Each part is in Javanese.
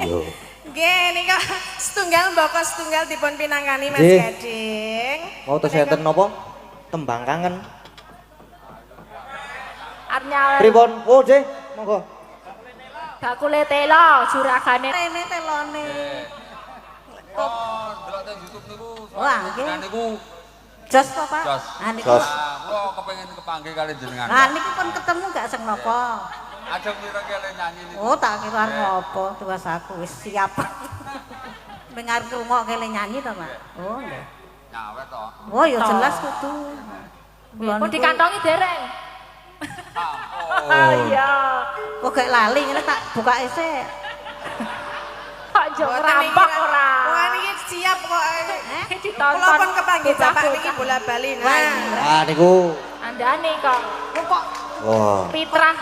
Yo. Nggih nika setunggal mboko setunggal dipun pinangkani Mas Gading. Mau tes enten napa? Tembang kangen. Arnyal. Pripun? Oh, Nggih, monggo. Bakule telo juragane. Rene telone. Oh, delok teng YouTube niku. Wah, nggih. Niku Jos to, Pak? Jos. Ah niku. Jos. kula kepengin kepanggih kali jenengan. Ah niku pun ketemu gak sing napa. Ajeng kira kele nyanyi niku. Oh, tak kira arep ngopo, tugas aku wis siap. Dengar rungok kele nyanyi to, Mak? Oh, nggih. Nyawet to. Oh, ya jelas kudu. Kula Pun dikantongi dereng. Oh. Iya. kok gak lali ngene tak buka isik. Kok yo rampok ora. Wah, niki siap kok. Ditonton. Kula pun kepanggih Bapak bocah-bocah. niki bola-bali. Wah, Ah niku. andane kok. Kok Wah. Pitrah.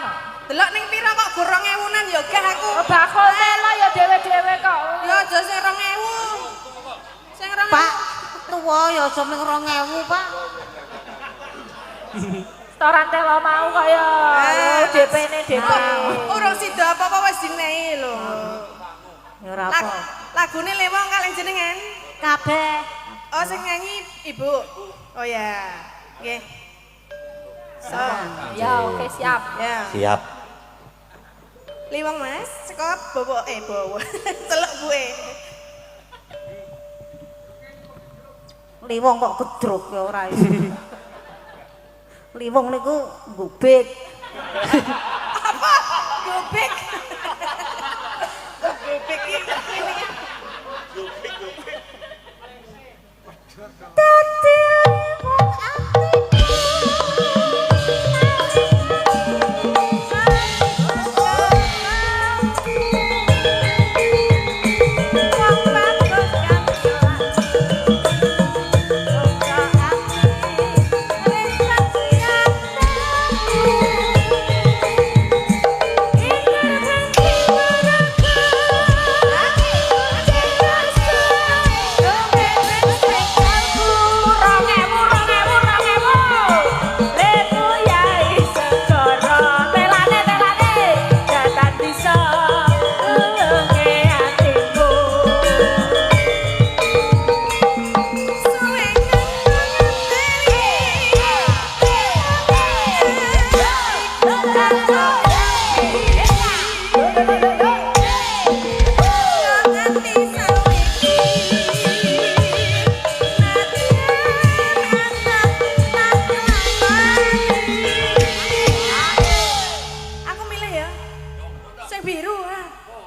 delok ning pira kok go 2000-an ya geh aku. Bakul telo ya dhewe-dhewe kok. Ya aja sing 2000. Sing 2000. Pak, tuwa ya aja ming 2000, Pak. Setoran telo mau kok ya. DP-ne DP. Urung sida apa-apa wis dinehi lho. Ya ora apa. Lagune lewong kalih jenengan. Kabeh. Oh sing nyanyi Ibu. Oh ya. Nggih. So, Ya oke siap. ya. Siap. Liwong Mas, saka bowo bowo. Celuk buwe. Liwong kok gedruk ya ora iso. Liwong niku gubik. Apa? Gubik. Gubik iki. Dadi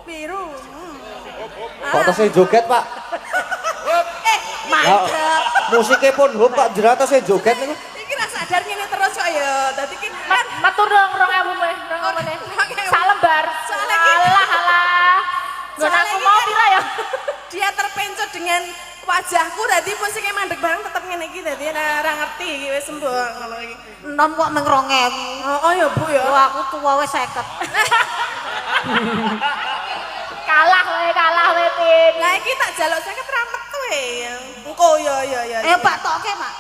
liwong Kok tasih joget, Pak? Mantep. Musiknya pun hop Pak jerat tasih joget niku. Iki ra sadar ngene terus kok ya. Dadi ki Matur dong 2000 meneh, 2000 meneh. Salembar. Soalnya ki- Alah alah. Lho Soalnya aku ki- mau pira ya? dia terpencot dengan wajahku dadi musiknya mandek bareng tetep ngene iki dadi ora ngerti iki wis sembuh ngono iki. Enom kok meng 2000. Oh ya Bu ya. Oh aku tuwa wis 50. Kalah we Tin. Lah iki tak jaluk 50 ra metu e. Engko ya. Pak tokke, Pak.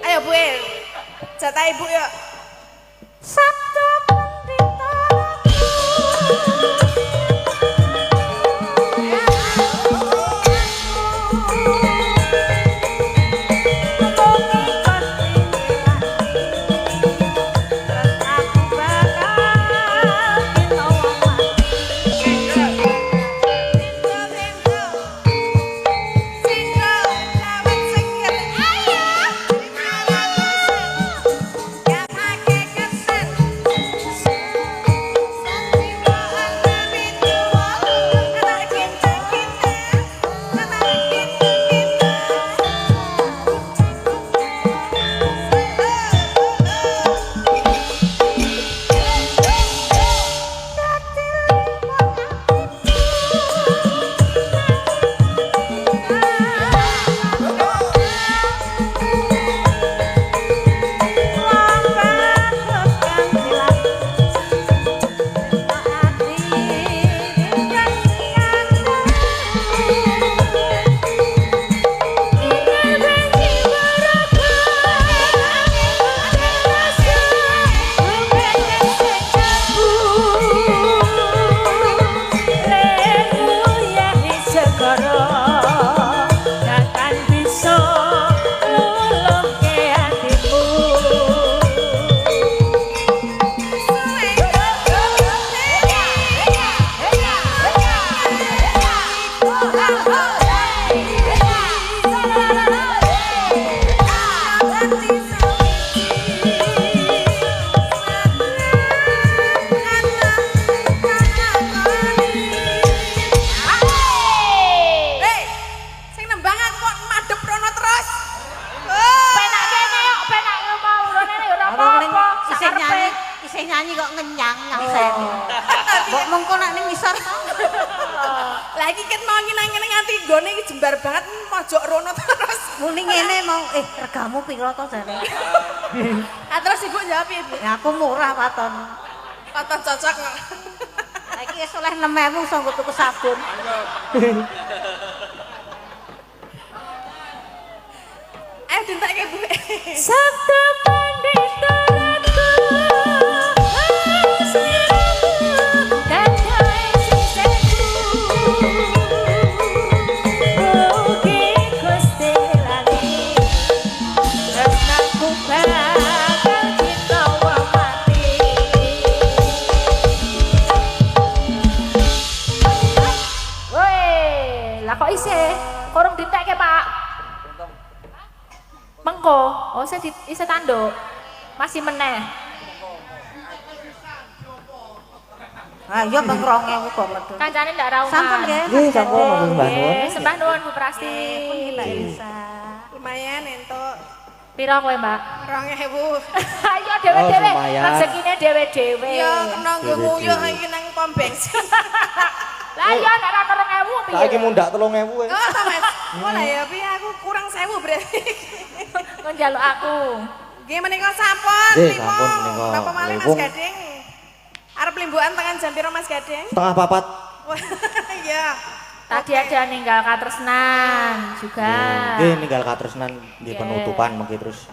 Ayo Bu, jatah Ibu yuk. Sabtu pendeta. isih nyanyi kok ngenyang nyangsen. Mbok mengko nek ning ngisor to. Lah iki ket mau nang-nang nganti gone iki jembar banget pojok rono terus. Muni ngene mau regamu piro to jane. Ah terus ibu jawab ya, Bu. Ya aku murah paton. Paton cocok kok. Lah iki wis oleh 6.000 sanggo tuku sabun. Ayo dintake Bu. Sabda pandita ratu. Dan gawe siseku. Oke Gusti langit. Tresnaku bakal cinta wa mati. Woi, lah kok isih? Kurang ditekke, Pak. Mengko, oh saya isih tanduk. Masih meneh. Ayo Bang 2.000 kok metu. Kancane ndak ra omah. Sampun nggih. Nggih, sampun Mbah Nuwun. Sembah nuwun Bu Prasti. Mbak Elsa. Lumayan entuk Piro kowe, Mbak? 2.000. Ayo dhewe-dhewe. lumayan. Rezekine dhewe-dhewe. Ya kena nggo nguyuh iki nang pom bensin. Lah iya nek ra 2.000 piye? Saiki mundak 3.000 wis. Oh, ta Mas. Oh lah ya piye aku kurang 1.000 berarti. Kon njaluk aku. Nggih menika sampun. Nggih, limo. sampun menika. Bapak malih Mas Liwung. Gading. Arep limbukan tangan jam piro Mas Gading? Setengah papat. Wah, iya. Tadi ada ninggal katresnan juga. Nggih, ninggal katresnan nggih penutupan mengki terus.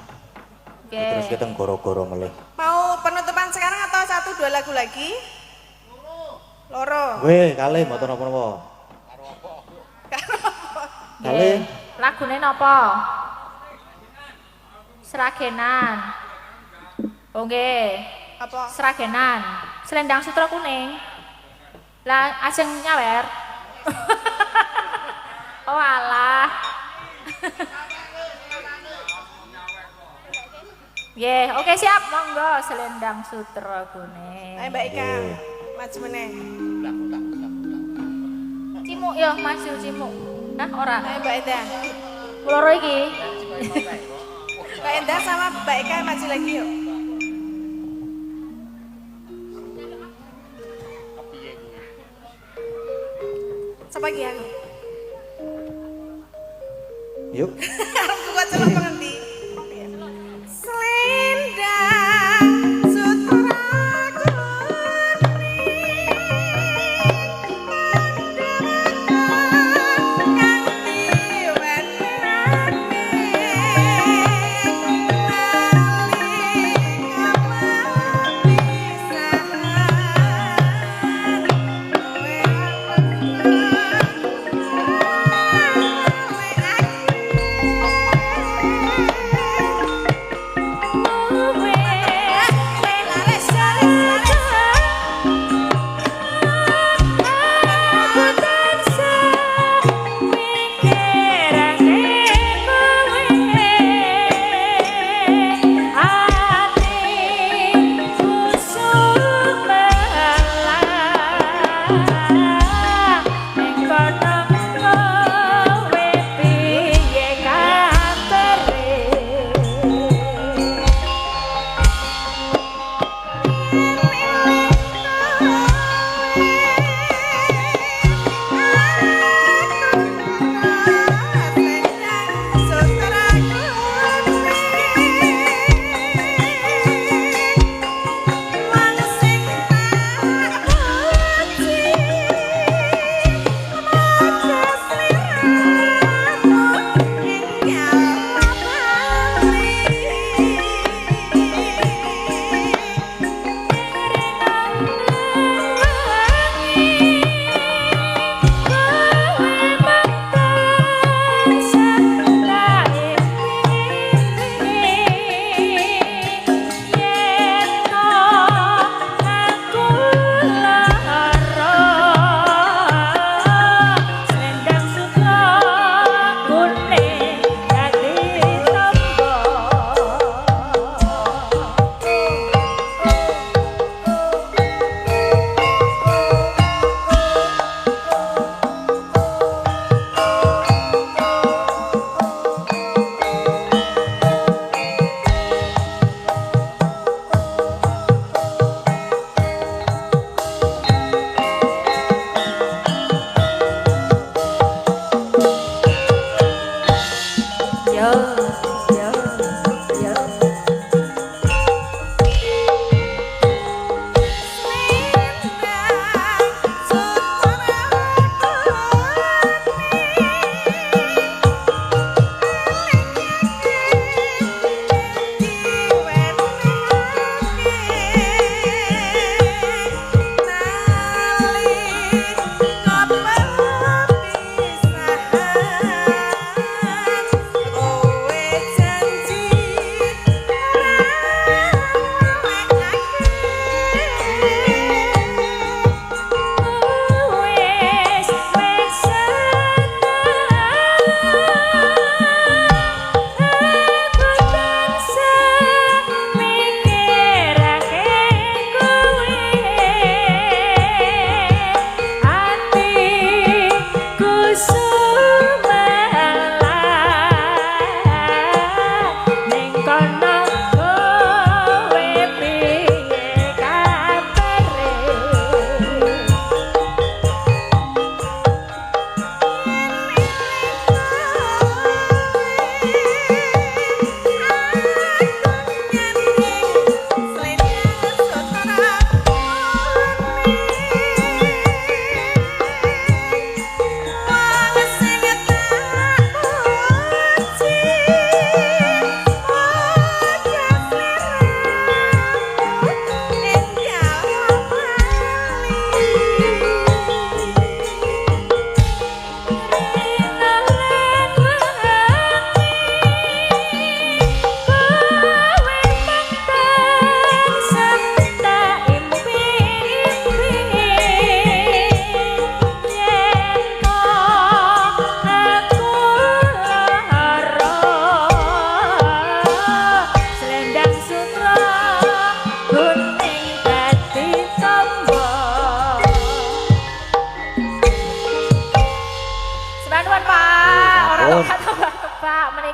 Oke. Terus kita goro-goro melih. Mau penutupan sekarang atau 1 2 lagu lagi? Loro. Weh, kalih mboten napa-napa. Kalih. Lagune napa? Seragenan. Oh nggih. Apa? Seragenan. Selendang sutra kuning. Lah ajeng nyawer. Oh alah. Nggih, oke siap. Monggo selendang sutra kuning. Ayo Mbak Ika. Maju meneh. Cimuk ya, maju cimuk. Hah, ora. Ayo Mbak Endah. Loro iki. Mbak Endah sama Mbak Ika maju lagi yuk. Siapa lagi aku? Yuk. Harus buka celok nanti. Selendang sutra kuning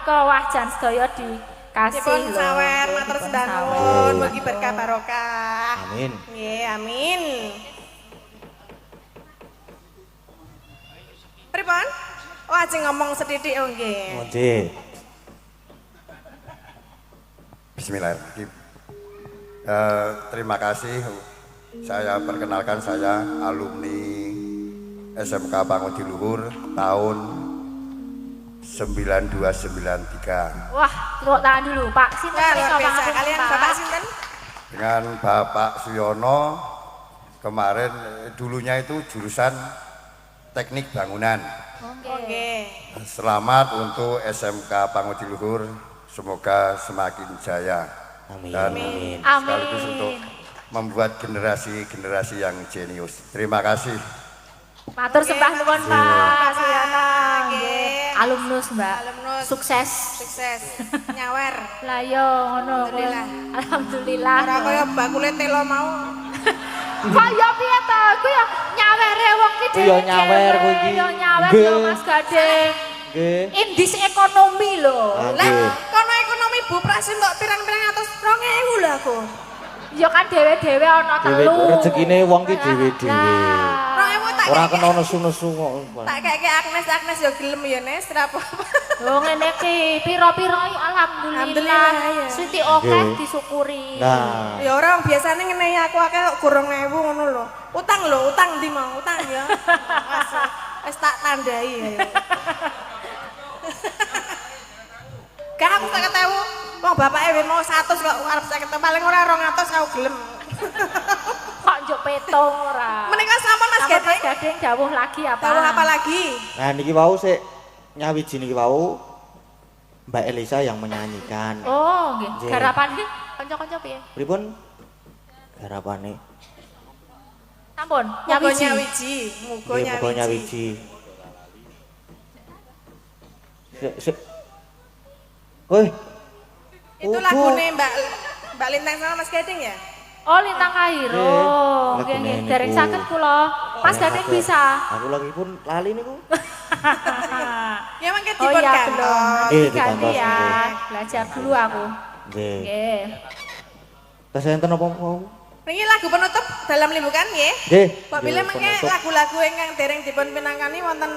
menika wah jan sedaya dikasih Dipun lho. sawer Nggih, matur dipun sembah sawer. nuwun mugi berkah barokah. Amin. Nggih, amin. Pripun? Oh, ajeng ngomong sethithik oh nggih. Nggih. Bismillahirrahmanirrahim. Terima kasih. Saya perkenalkan, saya alumni SMK Pangodiluhur tahun 9293 Wah, tepuk tangan dulu, Pak. Sinten Wah, menika luar biasa. pangapunten, Kalian Pak? Bapak sinten? dengan Bapak Suyono. Kemarin dulunya itu jurusan teknik bangunan. Nggih. Selamat untuk SMK Pangodiluhur, semoga semakin jaya Amin. dan Amin. sekaligus Amin. untuk membuat generasi-generasi yang jenius. Terima kasih. Matur sembah nuwun, Pak. Suyono. Nggih. Alumnus, Mbak. Alumnus. Sukses. Sukses. Nyawer. Lah yo ngono. Alhamdulillah. Alhamdulillah. Ora kaya bakule telo mau. Kaya piye to? Ku yo nyawere wong ki Ku yo nyawer kowe iki. Yo nyawer Nggih. yo Mas Gading. Nggih. Indis ekonomi lho. Ah, Lah, nggih. kono ekonomi Bu Prasin kok pirang-pirang atus 2.000 lho aku. Ya kan dhewe-dhewe ana Dhewe telu. rezekine wong ki dhewe-dhewe. Lah. 2.000 tak Ora kek- kena nesu-nesu kok. tak kek Agnes yo gelem ya Nes, ora apa-apa. Oh ngene ki, pira-pira alhamdulillah. Alhamdulillah, ya. Siti akeh Nggih. disyukuri. Nah, Ya ora biasane ngenehi aku akeh kok 2.000 ngono lho. Utang lho, utang ndi mau? Utang ya. Wes tak tandai ayo. Gak aku 50.000. Wong bapake mau 100 kok arep 50 paling ora 200 aku gelem. Kok njuk petung ora. Menika sama Mas Sampun Mas Gading. Gading dawuh lagi apa? Tahu apa lagi? nah niki wau sik nyawiji niki wau Mbak Elisa yang menyanyikan. Oh, nggih. Nggih. Garapane kanca-kanca piye? Pripun garapane? Sampun, Muga nyawiji. nyawiji, muga Nggih, muga nyawiji. nyawiji. Sik. Woi, Itu Ubu. lagune Mbak Lintang sama Mas Gading ya? Oh, Lintang Kairo. Nggih, Nggih, nggih. lagune Dereng niku. saged kula. Mas Gading Saged. bisa. Aku lagi pun lali niku. Ya mangke Oh dipun iya kantos. belum. Nggih, Nanti ganti dikantos, ya. nggih. Belajar dulu aku. Nggih. Nggih. Tes enten apa mau? Niki lagu penutup dalam limbukan nggih. Nggih. Pak Bila mangke lagu-lagu ingkang dereng dipun pinangani wonten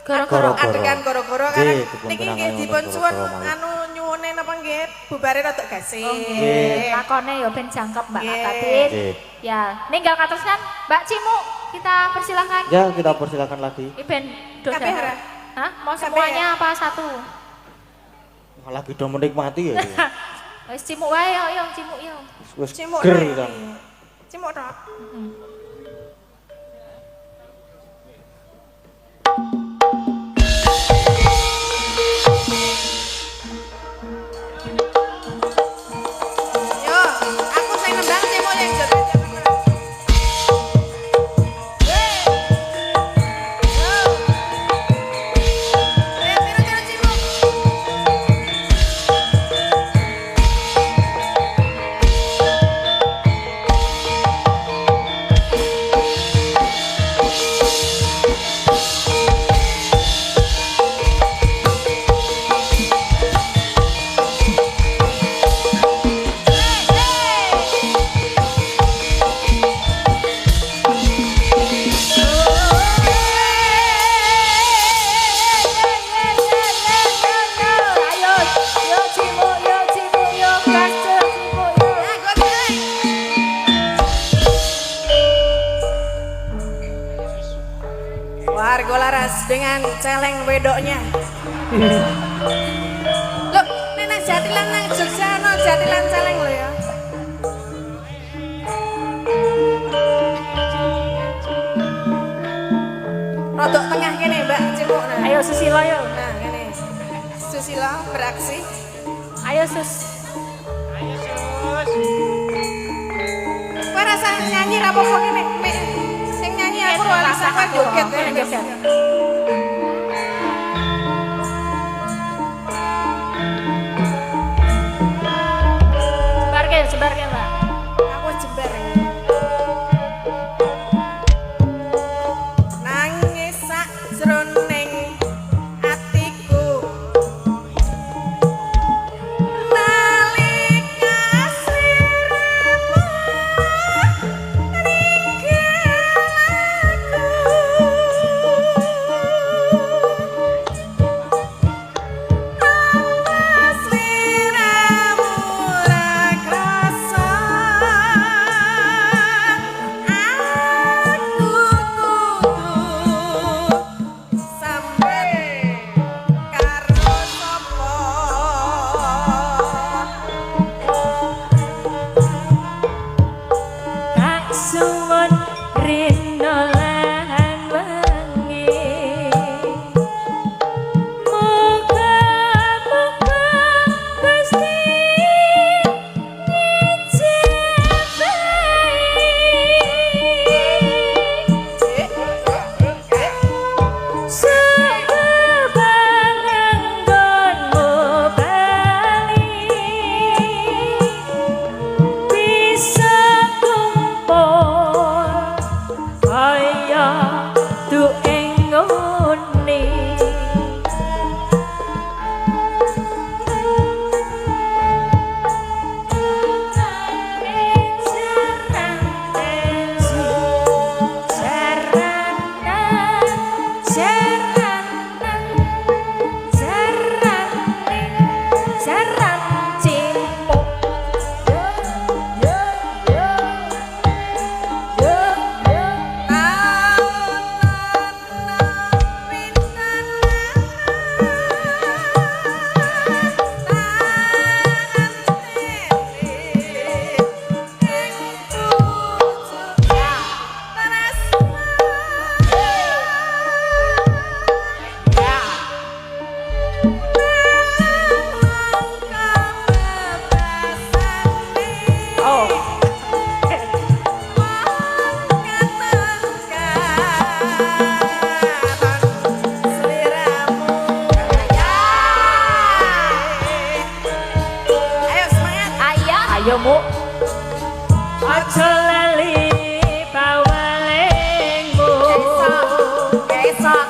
Goro-goro. adegan goro-goro Nggih, karena dipun niki pinangani nggih wonten dipun suwun goro-goro malih. anu nyuwune napa nggih bubare rada gasih. Oh, nggih. Lakone ya ben jangkep Mbak Nggih. Katin. Nggih. Ya, ninggal katesan Mbak Cimu, kita persilahkan. Ya, kita persilakan lagi. Iben dosa. Kabeh ora? Hah? Mau Kabeh semuanya apa satu? Lagi do menikmati ya. Wis Cimu wae yo Cimu yo. Wis Cimuk ger tok kan. iki. Cimuk tok. Yo, aku sing nembang cimuk yang joget. Tiru-tiru cimuk. Ayo, yo Cimu, yo gas yo Cimu yo. Nah, goyang. Warga laras dengan celeng wedoknya. Loh, nenek Jatilan nang Jogja no Jatilan celeng lo ya. Rodok tengah kene Mbak Cimuk nah. Ayo Susilo yo. Nah, kene. Susilo beraksi. Ayo Sus. Kowe rasa nyanyi ra apa-apa kene. Sing nyanyi aku ora rasa kowe joget Kene kene. geser. Sebarke Mbak. Aku jembar ya. Nangis sak jroning atiku bisa kumpul kaya dueng ngene ayo mu aja lali bawalengmu esok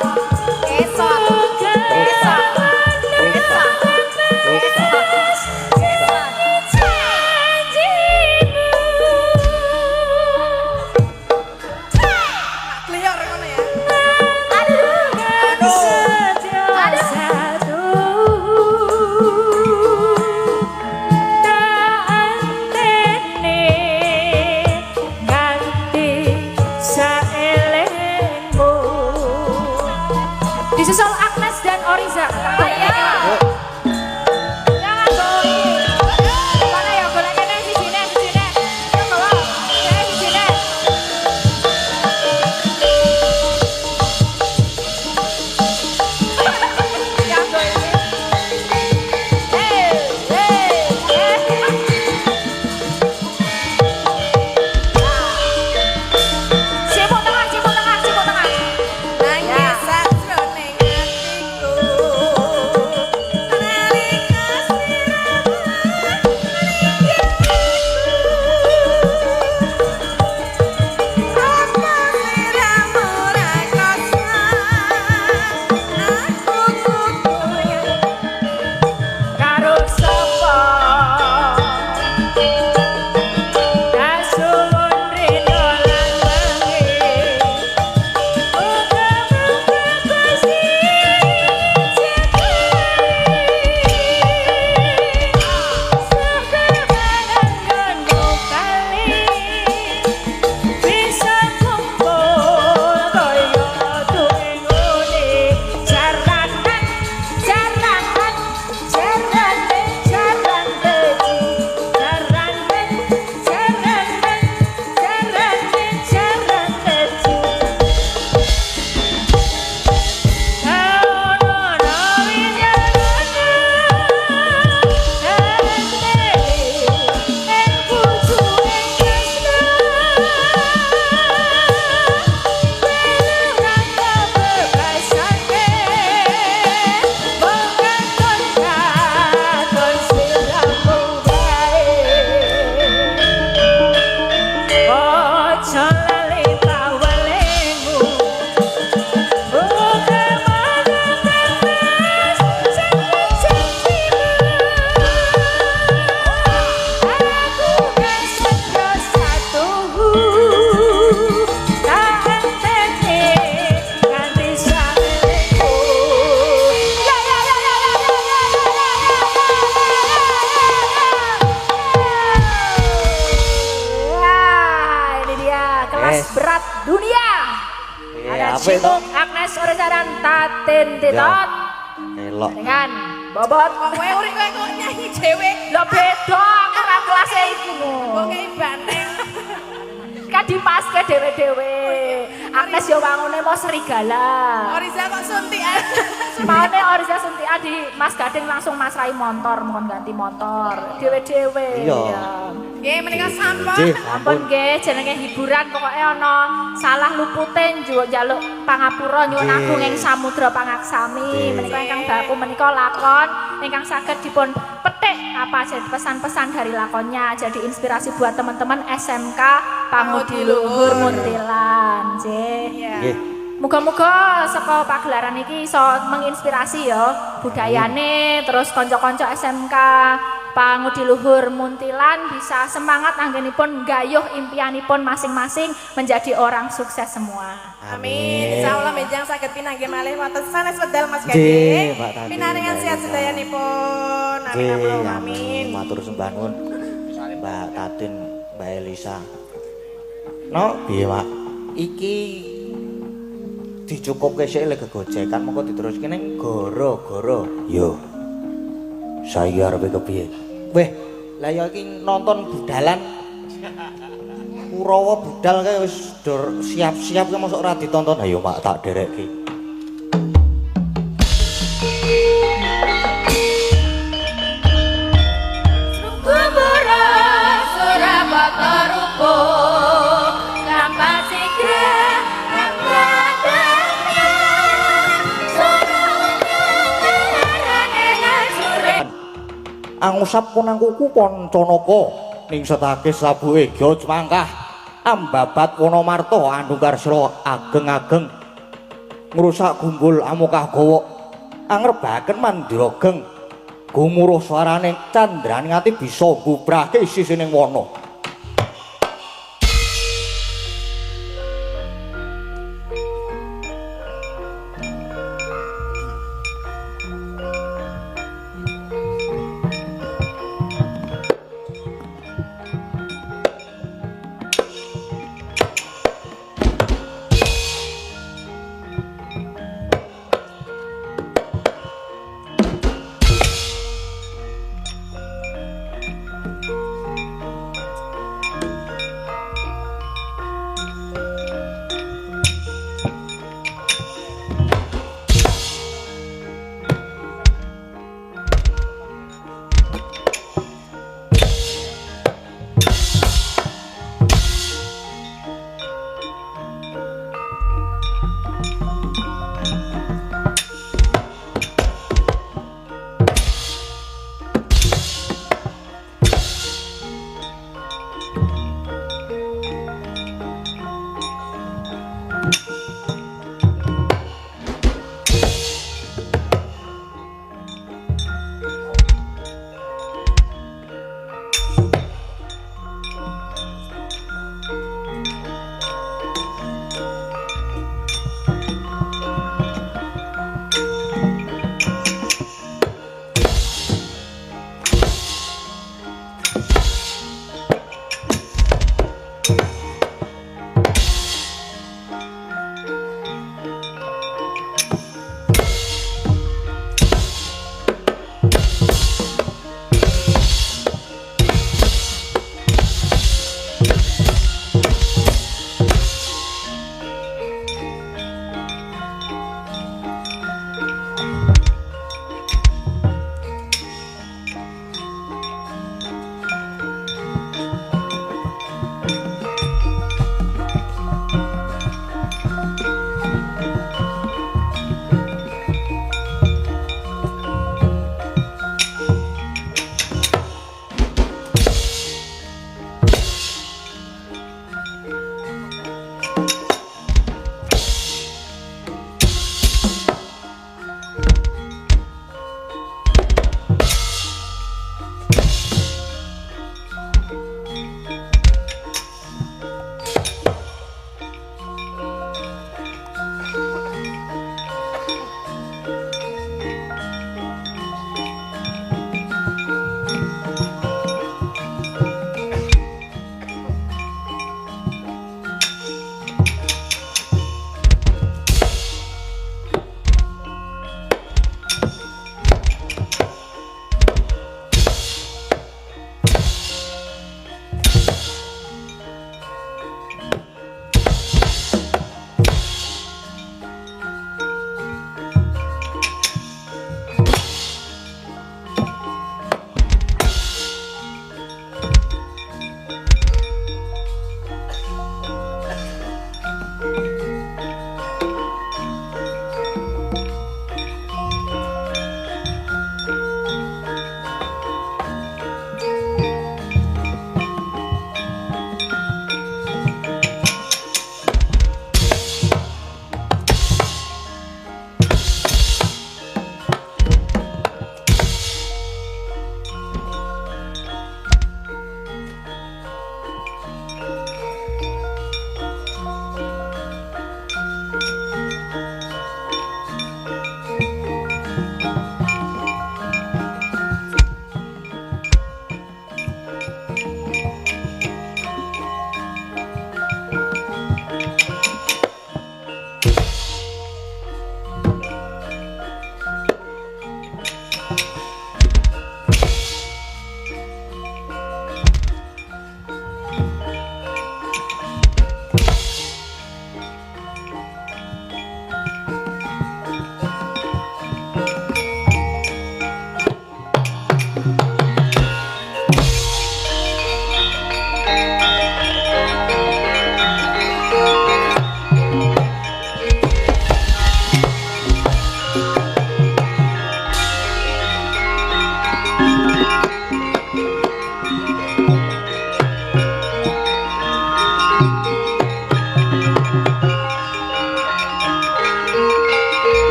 disusul Agnes dan Oriza. Ayo. Jangan bohong. Mana ya boleh kene sijine. Yo bawa. Kene sijine. Ya boy. Sibuk tengah. Nangis sakjroning atiku. Apa sliramu ra aku kudu Karo sapa dasulun rino lan wengi uga pasti sekarang kali bisa kumpul kaya dueng ngene jaranan berat dunia. Ada apa itu? Cimuk, Agnes, Oriza dan Tatin Titot Elok. dengan Bobot. kowe urip kowe kok nyanyi dhewe. Lo beda ora kelasnya iku. Kok kei banteng. Kan dipaske dhewe-dhewe. Agnes yo wangune mau serigala. Oriza kok suntikan. Maune Oriza suntikan di Mas Gading langsung masrai motor, mohon ganti motor. Dhewe-dhewe. Iya. Ya. Nggih menika sampun. Nggih, Ampun nggih, jenenge hiburan pokoke ana salah lupute njaluk pangapura nyuwun agung ing samudra pangaksami. Menika ingkang baku menika lakon ingkang saged dipun petik apa jadi pesan-pesan dari lakonnya. Jadi inspirasi buat teman-teman SMK Pangudi Luhur Muntilan. Nggih. Nggih. Muga-muga saka pagelaran iki iso menginspirasi ya budayane terus kanca-kanca SMK Pangudi Luhur Muntilan bisa semangat anggenipun gayuh impianipun masing-masing menjadi orang sukses semua. Amin. Insyaallah menjang saged pinanggih malih wonten sanes wedal Mas Nggih, Gading. Mbak Tati. Pinaringan sehat sedayanipun. Amin Allahumma amin. Matur sembah nuwun Mbak Tatin, Mbak Elisa. No, piye, Pak? Iki dicukupke sik lek gegojekan mengko diteruske ning gara-gara. Yo. Saiki arepe kepiye? Weh, lah ya iki nonton budalan. Kurawa budal kae wis siap-siap ke mosok ora ditonton. Ayo Pak tak derekke. Angusap punangkuku Pancanaka ning setake sabuke Gya Cemangkah ambabat Wonomarta Andungkarsra ageng-ageng ngrusak gumbul Amukah Gawa angrebaken Mandira Geng gumuruh swaraning candraning ati bisa ngubrahke sisining wana.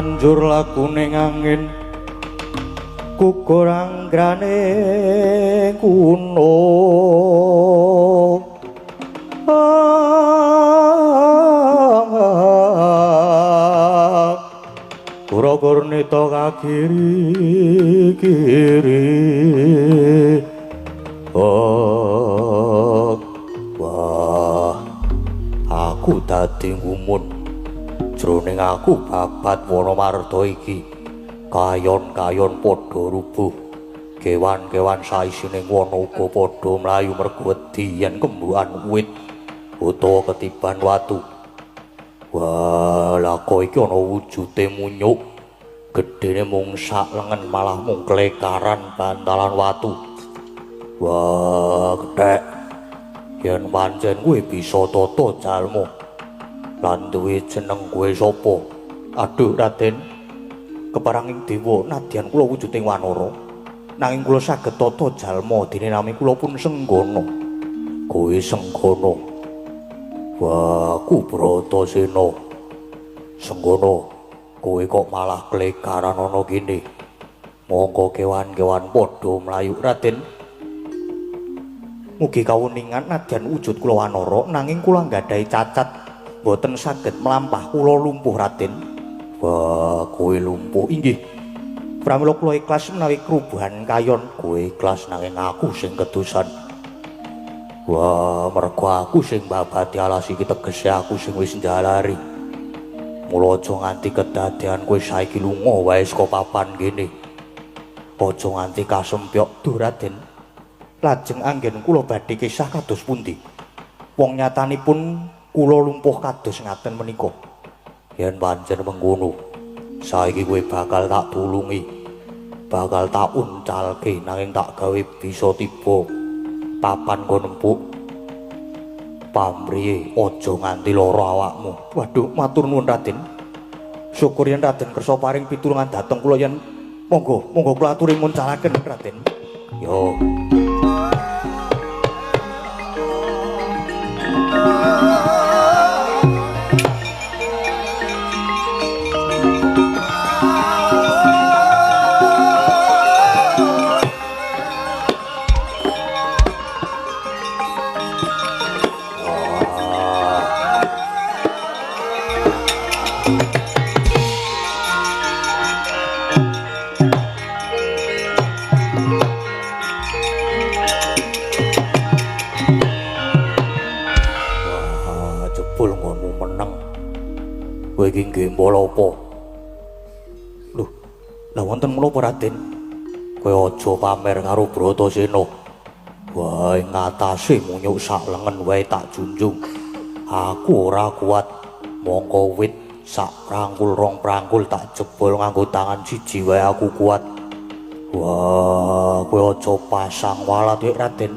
banjur lagune angin gugur anggrane kuno Kura-kura neta kakiri-kiri wah aku dadi ngumun jroning aku babat Wanamarta iki kayon-kayon padha rubuh kewan-kewan saisining wana uga padha mlayu mergo wedi yen kembukan wit utawa ketiban watu. Wah, lako iki ana wujude munyuk. Gedene mung sak lengen malah mung klekaran bantalan watu. Wah, kethek. Yen pancen kuwi bisa tata jalma. Lan duwe jeneng kuwi sapa? Aduh, Raden. Keparanging dewa nadyan kula wujuding wanara. Nanging kula saged tata jalma dene nami kula pun Senggana. Kuwi Senggana. Wah, ku Bratasena. Senggana, kowe kok malah klekaran ana kene. Monggo kewan-kewan padha mlayu, Raden. Mugi kawuningan nadyan wujud kula wanara nanging kula nggadahi cacat boten saged mlampah kula lumpuh, Raden. Wah, kowe lumpuh inggih. Pramila kula ikhlas menawi krubuhan kayon, kowe ikhlas nanging aku sing kedusan. Wah, mergo aku sing babati alas iki tegese aku sing wis njalari. Mula aja nganti kedadean kowe saiki lunga wae saka papan kene. Aja nganti kasempyok duh, Raden. Lajeng anggen kula badhe kisah kados pundi? Wong nyatanipun kula lumpuh kados ngaten menika. Yen pancen mengkono, saiki kowe bakal tak tulungi. Bakal tak uncalke nanging tak gawe bisa tiba papan kok nempuk pamriye aja nganti lara awakmu. Waduh, matur nuwun Raden. Syukur yen Raden kersa paring pitulungan dhateng kula yen monggo kula aturi muncalaken Raden. Yo. Kowe iki nggih mbala apa? Lho, lha wonten menapa Raden? Kowe aja pamer karo Bratasena. Wae ngatasé munyuk sak lengen wae tak junjung. Aku ora kuat. Mongko wit sak prangkul rong prangkul tak jebol nganggo tangan siji wae aku kuat. Wah, kowe aja pasang walat ya Raden.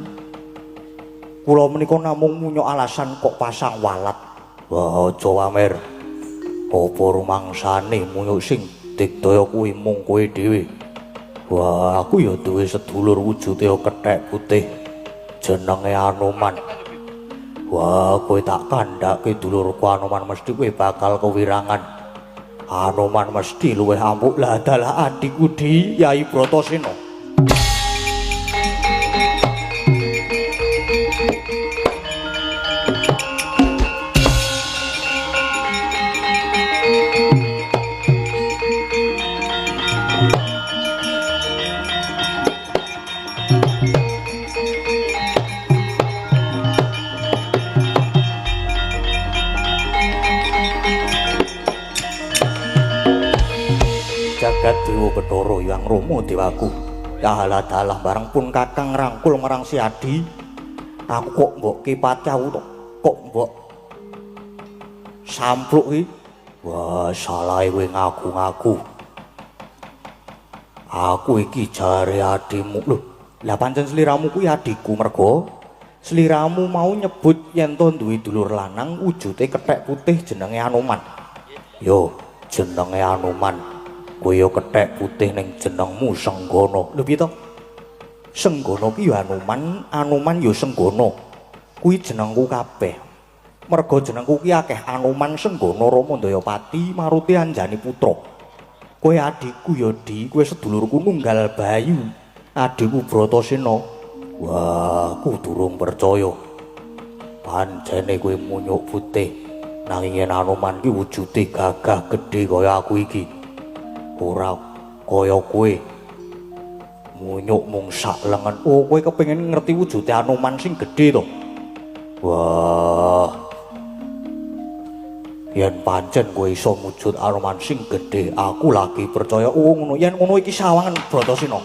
Kula menika namung munyuk alasan kok pasang walat. Wah, aja pamer. Apa rumangsane munyuk sing digdaya kuwi mung kowe dhewe. Wah, aku ya duwe sedulur wujude kethek putih jenenge Anoman. Wah, kowe tak kandhake dulurku Anoman mesti kowe bakal kewirangan. Anoman mesti luwih ampuh lah adalah adikku di Yai Bratasena. Jagat Dewa Bathara Hyang Rama dewaku. Ya dalah bareng pun kakang rangkul marang si Adi. Aku kok mbok kipatyawu to. Kok mbok sampluk iki. Wah, salahe kowe ngaku-ngaku. Aku iki jare adimu. Lho, lah pancen sliramu kuwi adikku mergo sliramu mau nyebut yen to duwe dulur lanang wujude kethek putih jenenge Anoman. Yo, jenenge Anoman. Kowe yo kethek putih ning jenengmu Senggana. Lho piye to? Senggana ki yo Anoman, Anoman yo Senggana. Kuwi jenengku kabeh. Merga jenengku ki akeh Anoman Senggana Rama Dayapati Maruti Anjani Putra. Kowe adikku ya, Di, kowe sedulurku nunggal Bayu. Adikku Bratasena. Wah, aku durung percaya. Pancene kowe munyuk putih. Nanging yen Anoman ki wujude gagah gedhe kaya aku iki. Ora kaya kowe. Munyuk mung sak lengan. Oh, kowe kepengin ngerti wujude Anoman sing gedhe to? Wah. Yen pancen kowe iso mujud Anoman sing gedhe, aku lagi percaya. Oh, ngono. Yen ngono iki sawangan Bratasena.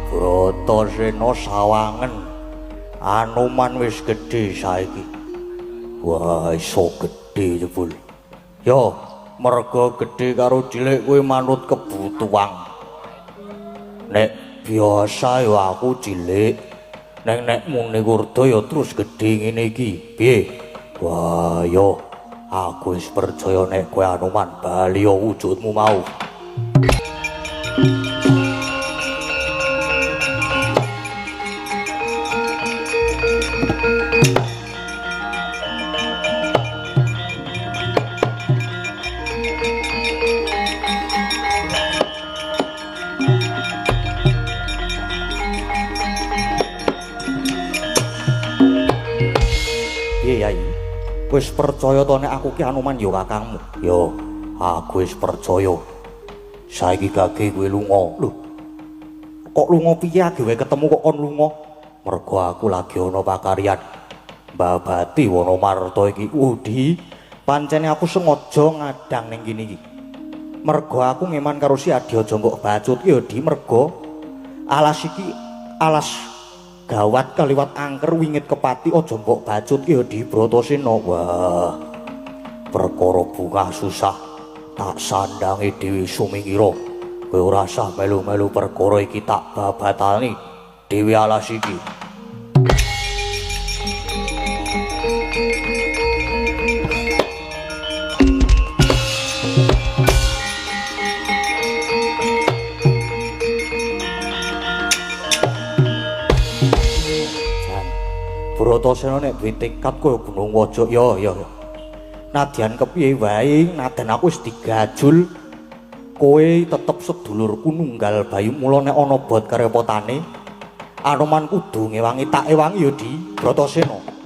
Bratasena sawangen. Anoman wis gedhe saiki. Wah, iso gedhe jebul. Yo, merga gedhe karo cilik kuwi manut kebutuhan. Nek biasa ya aku cilik. Nek muni kurda ya terus gedhe ngene iki. Piye? Wah, yo aku wis percaya nek kowe Anoman bali wujudmu mau. Wis percaya to nek aku ki Anoman ya kakangmu? Yo, aku wis percaya. Saiki gage kowe lunga. Lho. Kok lunga piye gawe ketemu kok kon lunga? Mergo aku lagi ana pakaryan. Babati Wonomarta iki Udi, pancene aku sengaja ngadang ning kene iki. Mergo aku ngeman karo si Adya Jonggok Bacut ya Di, mergo alas iki alas gawat kaliwat angker wingit kepati aja mbok bacut ya Di Bratasena. Wah, perkara bungah susah tak sandangi Dewi Sumingira. Kowe ora usah melu-melu perkara iki tak babatani Dewi alas iki. Bratasena nek duwe tekad kaya Gunung Waja ya. Nadyan kepiye wae, naden aku wis digajul. Kowe tetep sedulurku nunggal Bayu, mula nek ana bot karepotane, Anoman kudu ngewangi tak ewangi ya Di Bratasena.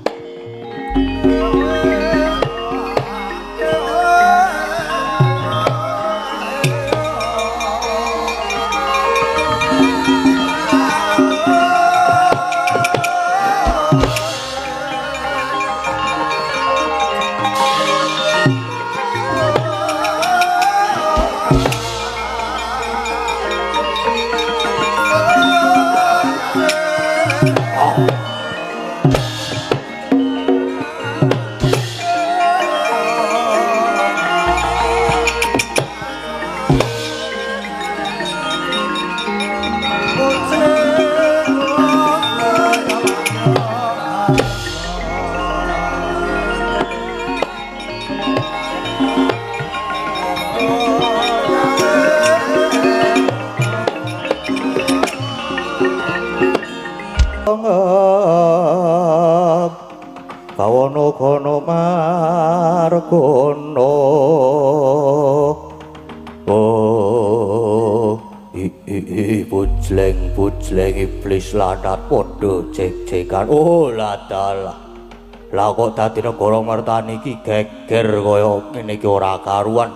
Bawana Gana Margana. Oh, bujleng iblis lanat padha jek-jekan. Oh, ladalah. Lah kok dadi negara Martani iki geger kaya ngene iki ora karuan.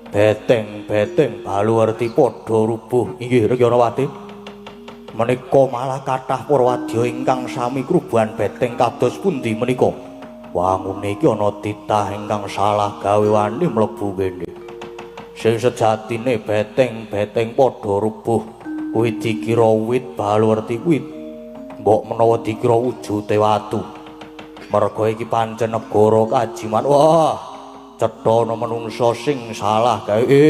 Beteng-beteng baluwerti padha rubuh. Inggih Regyanawati. Menika malah kathah para wadya ingkang sami krubuhan beteng kados pundi menika? Wangune iki ana titah ingkang salah gawe wani mlebu kene. Sing sejatine beteng-beteng padha rubuh. Kuwi dikira wit balwerti kuwi. Mbok menawa dikira wujute watu. Merga iki pancen negara kajiman. Wah, cetha ana manungsa sing salah gawe.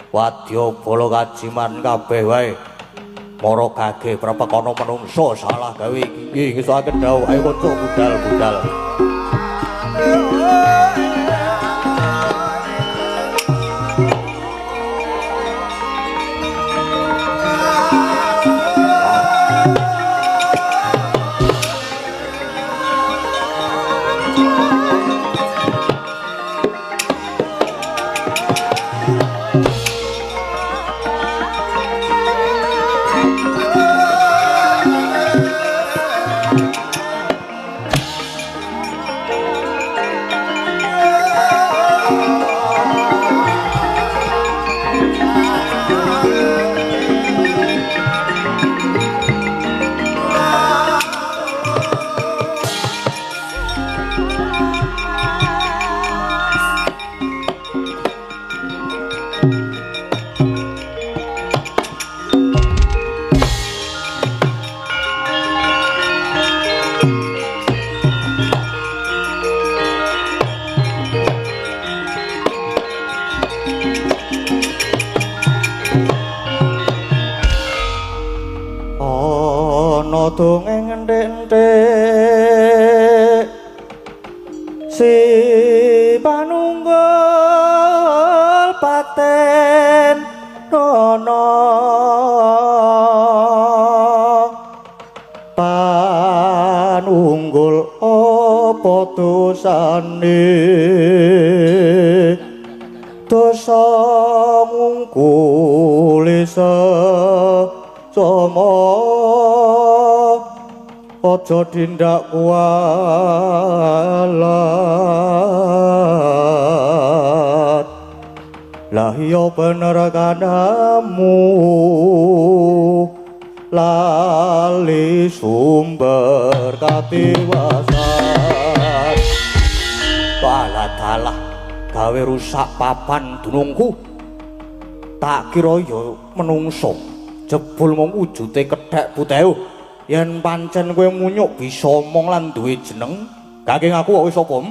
Wadya bala kajiman kabeh wae. Mara gage prapakana manungsa salah gawe iki ngesuake dawuh ayo kanca budal-budal. Dongeng enthek si panunggul paten nono panunggul apa dosane dosa ngungkuli sama aja tindak kualat lah iya bener kanamu lali sumber katiwasan dalah gawe rusak papan dunungku tak kira ya menungso jebul mung wujude kethek putih. Yen pancen kowe munyuk bisa omong lan duwe jeneng, kangge ngaku kowe sapa?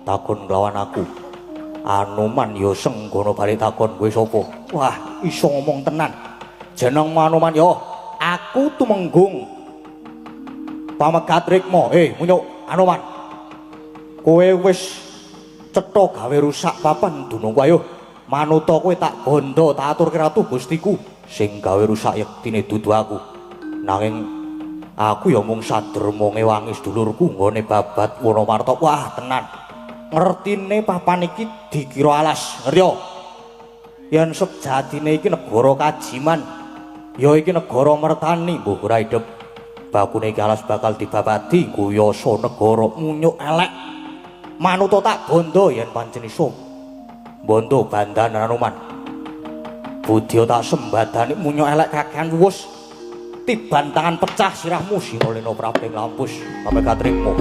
Takon nglawan aku. Anoman ya senggono balik takon kowe sapa? Wah, iso ngomong tenan. Jeneng Anoman ya aku Tumenggung. Pamegat Rikma. Munyuk Anoman. Kowe wis cetha gawe rusak papan dunungku ayo. Manuta kowe tak bondo tak aturke ratu Gustiku. Sing gawe rusak yektine dudu aku. Nanging aku ya mung saderma ngewangi sedulurku nggone babat Wonomarta. Wah, tenan. Ngertine papan iki dikira alas, ngerti yo? Yen sejatine iki negara kajiman, ya iki negara mertani, mbuh ora idep. Bakune iki alas bakal dibabadi kuyasa negara munyuk elek. Manuta tak bondo yen pancen iso. Bondo bandan Anoman. Budya tak sembadani munyuk elek kakehan wus. Tiban tangan pecah sirahmu Sinolena Prabing Lampus sampai katrikmu.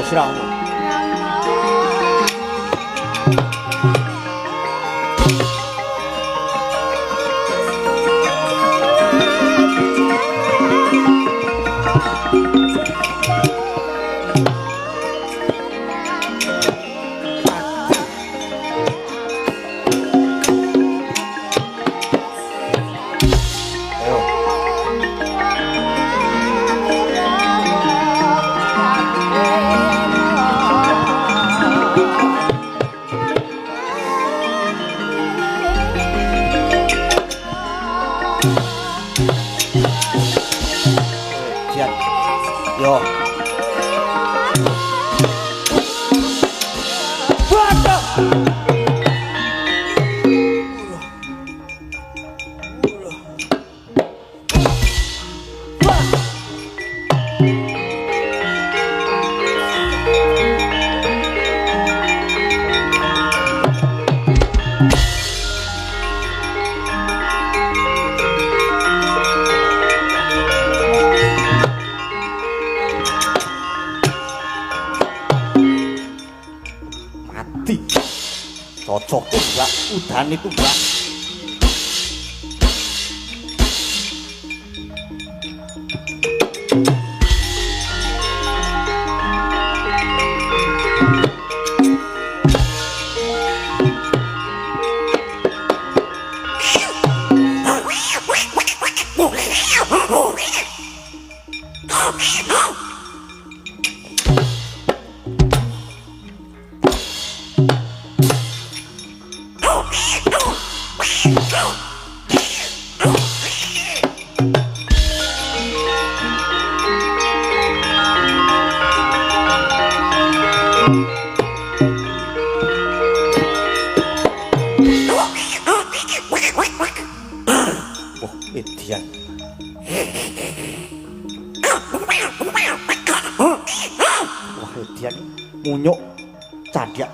siramu. Yo. Cocok tuh enggak, udan itu enggak. Edian. Wah, Edian munyuk candak.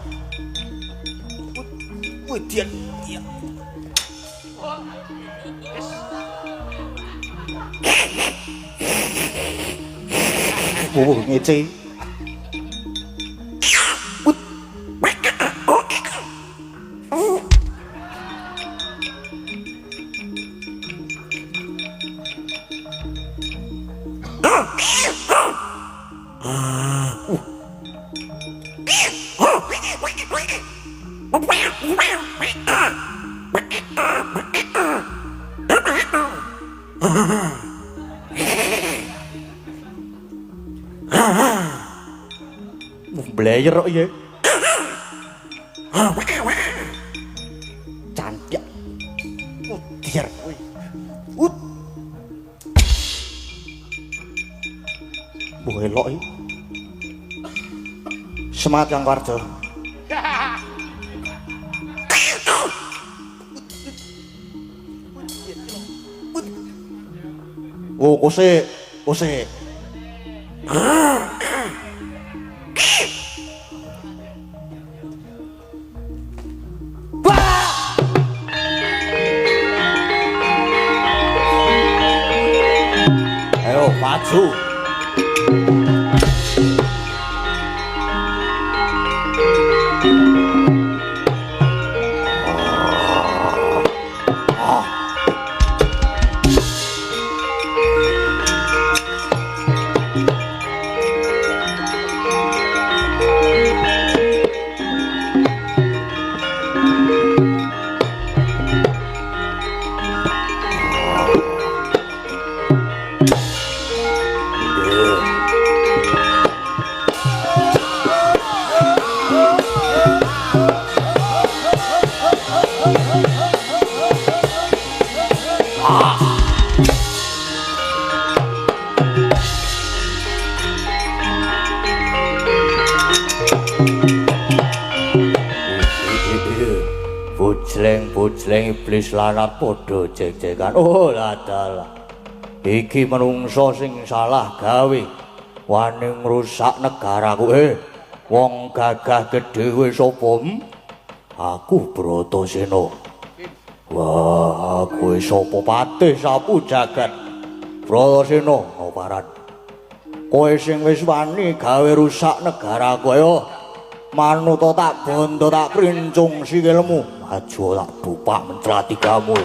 Edian. Iya. Oh, ngece. Blayer kok ya. Cantik. Diar kowe. Mbok elok iki. Semangat Kang Warjo. Oh, kose. Ayo maju. Bojleng iblis lanat padha jek-jekan. Oh ladalah. Iki menungso sing salah gawe. Wani ngrusak negaraku. Wong gagah gedhe kowe sapa? Aku Bratasena. Wah, kowe sapa patih sapu jagat? Bratasena ngaparan. Kowe sing wis wani gawe rusak negaraku ayo. Manut tak bondo tak krincung sikilmu. Maju tak bupak mencelati kamu.